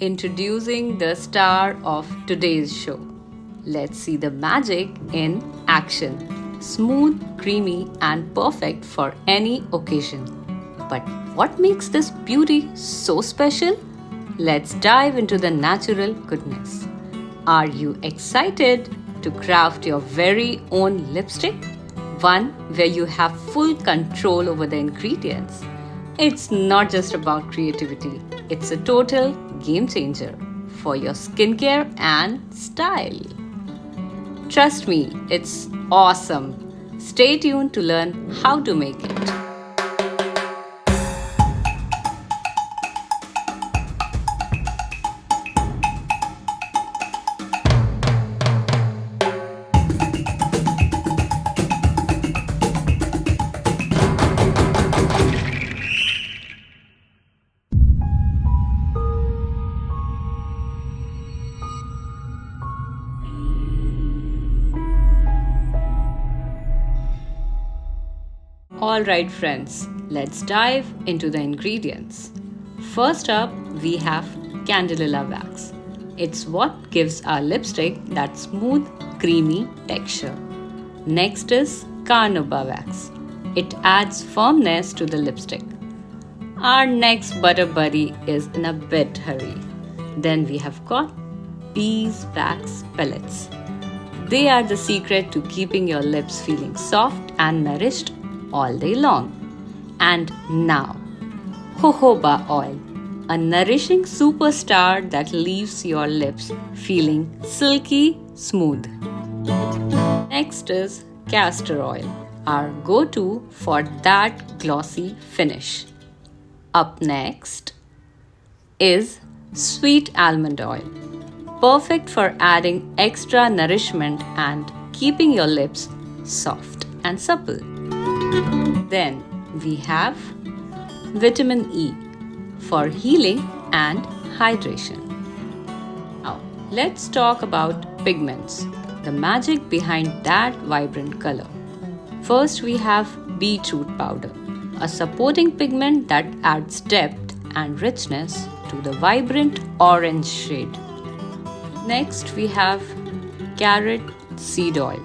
Introducing the star of today's show. Let's see the magic in action. Smooth, creamy, and perfect for any occasion. But what makes this beauty so special? Let's dive into the natural goodness. Are you excited to craft your very own lipstick? One where you have full control over the ingredients. It's not just about creativity, it's a total game changer for your skincare and style. Trust me, it's awesome. Stay tuned to learn how to make it. Alright, friends, let's dive into the ingredients. First up, we have Candelilla wax. It's what gives our lipstick that smooth, creamy texture. Next is Carnauba wax. It adds firmness to the lipstick. Our next butter buddy is in a bit hurry. Then we have got beeswax pellets. They are the secret to keeping your lips feeling soft and nourished all day long. And now, jojoba oil, a nourishing superstar that leaves your lips feeling silky smooth. Next is castor oil, our go-to for that glossy finish. Up next is sweet almond oil, perfect for adding extra nourishment and keeping your lips soft and supple. Then we have vitamin E for healing and hydration. Now let's talk about pigments, the magic behind that vibrant color. First we have beetroot powder, a supporting pigment that adds depth and richness to the vibrant orange shade. Next we have carrot seed oil.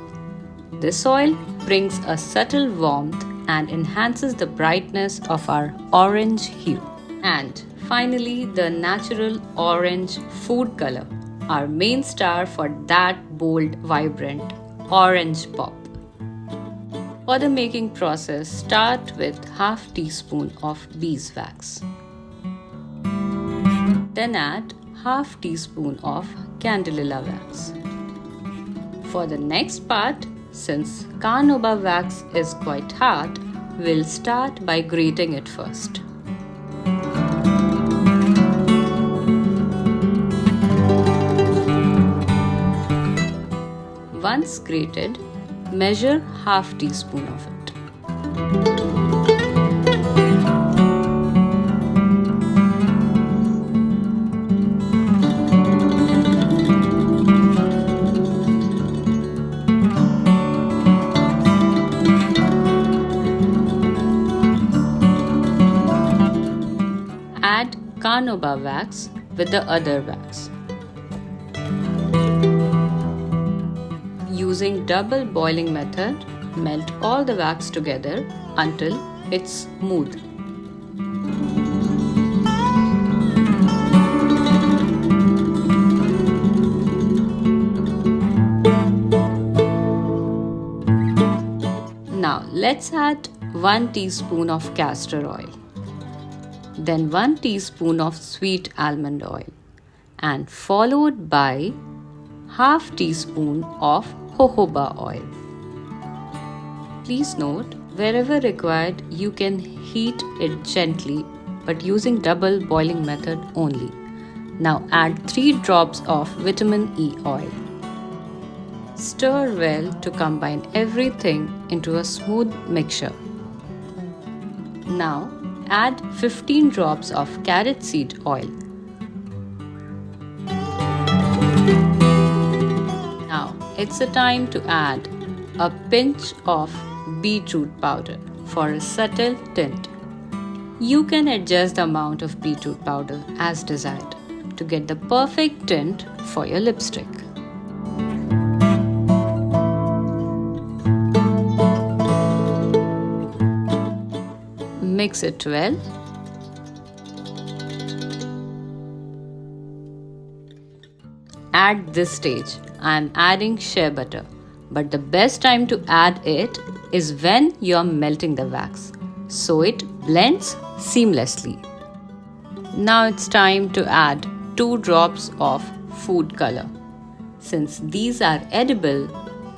This oil brings a subtle warmth and enhances the brightness of our orange hue. And finally, the natural orange food color, our main star for that bold, vibrant orange pop. For the making process, start with half teaspoon of beeswax. Then add half teaspoon of Candelilla wax. For the next part, since Carnauba wax is quite hard, we'll start by grating it first. Once grated, measure half teaspoon of it. Add Carnauba wax with the other wax. Using double boiling method, melt all the wax together until it's smooth. Now let's add 1 teaspoon of castor oil. Then 1 teaspoon of sweet almond oil and followed by half teaspoon of jojoba oil. Please note, wherever required, you can heat it gently but using double boiling method only. Now add 3 drops of vitamin E oil. Stir well to combine everything into a smooth mixture. Now add 15 drops of carrot seed oil. Now it's the time to add a pinch of beetroot powder for a subtle tint. You can adjust the amount of beetroot powder as desired. to get the perfect tint for your lipstick. Mix it well. At this stage, I am adding shea butter, but the best time to add it is when you are melting the wax, so it blends seamlessly. Now it's time to add 2 drops of food color. Since these are edible,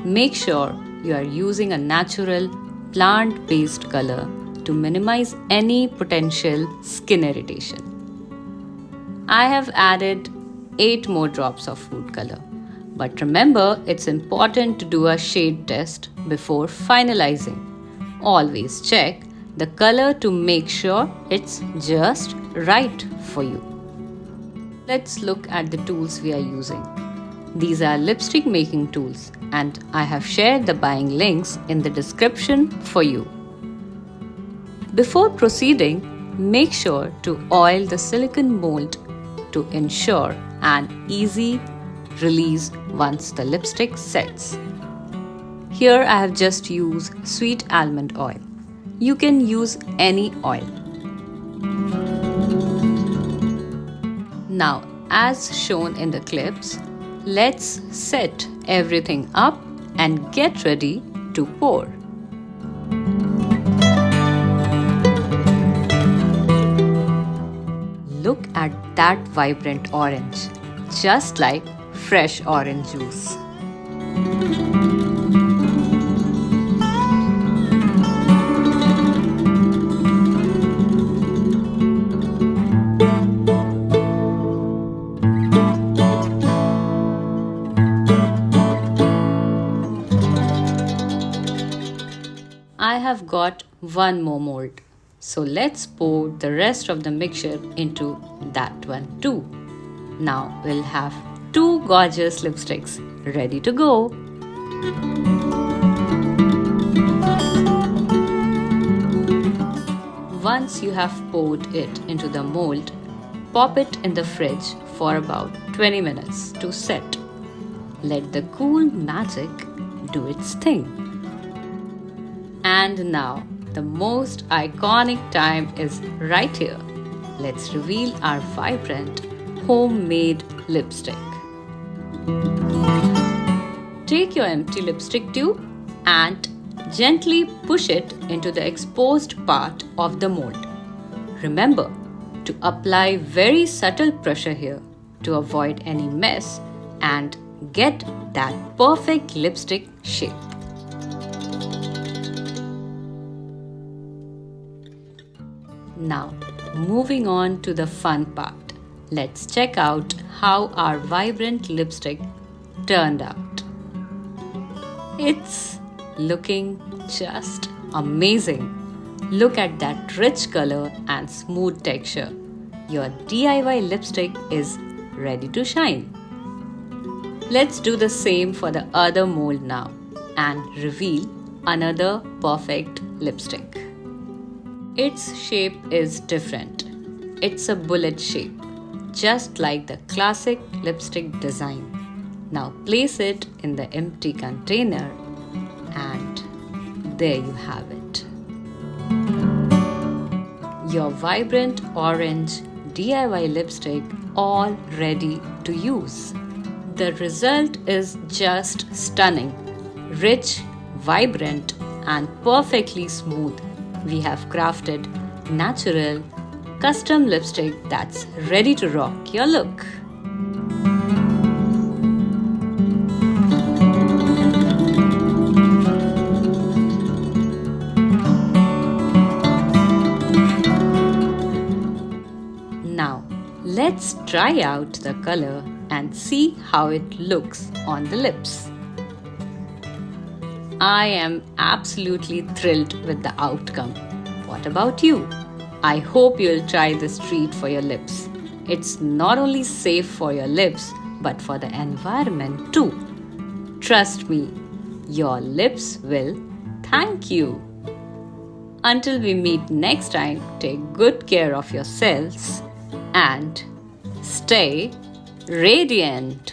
make sure you are using a natural plant-based color to minimize any potential skin irritation. I have added 8 more drops of food color. But remember, it's important to do a shade test before finalizing. Always check the color to make sure it's just right for you. Let's look at the tools we are using. These are lipstick making tools, and I have shared the buying links in the description for you. Before proceeding, make sure to oil the silicone mold to ensure an easy release once the lipstick sets. Here I have just used sweet almond oil. You can use any oil. Now, as shown in the clips, let's set everything up and get ready to pour. Look at that vibrant orange, just like fresh orange juice. I have got one more mold. So let's pour the rest of the mixture into that one too. Now we'll have 2 gorgeous lipsticks ready to go. Once you have poured it into the mold, pop it in the fridge for about 20 minutes to set. Let the cool magic do its thing. And now, the most iconic time is right here. Let's reveal our vibrant homemade lipstick. Take your empty lipstick tube and gently push it into the exposed part of the mold. Remember to apply very subtle pressure here to avoid any mess and get that perfect lipstick shape. Now, moving on to the fun part. Let's check out how our vibrant lipstick turned out. It's looking just amazing. Look at that rich color and smooth texture. Your DIY lipstick is ready to shine. Let's do the same for the other mold now and reveal another perfect lipstick. Its shape is different. It's a bullet shape, just like the classic lipstick design. Now place it in the empty container and there you have it. Your vibrant orange DIY lipstick all ready to use. The result is just stunning, rich, vibrant and perfectly smooth. We have crafted natural, custom lipstick that's ready to rock your look. Now, let's try out the color and see how it looks on the lips. I am absolutely thrilled with the outcome. What about you? I hope you'll try this treat for your lips. It's not only safe for your lips, but for the environment too. Trust me, your lips will thank you. Until we meet next time, take good care of yourselves and Stay radiant.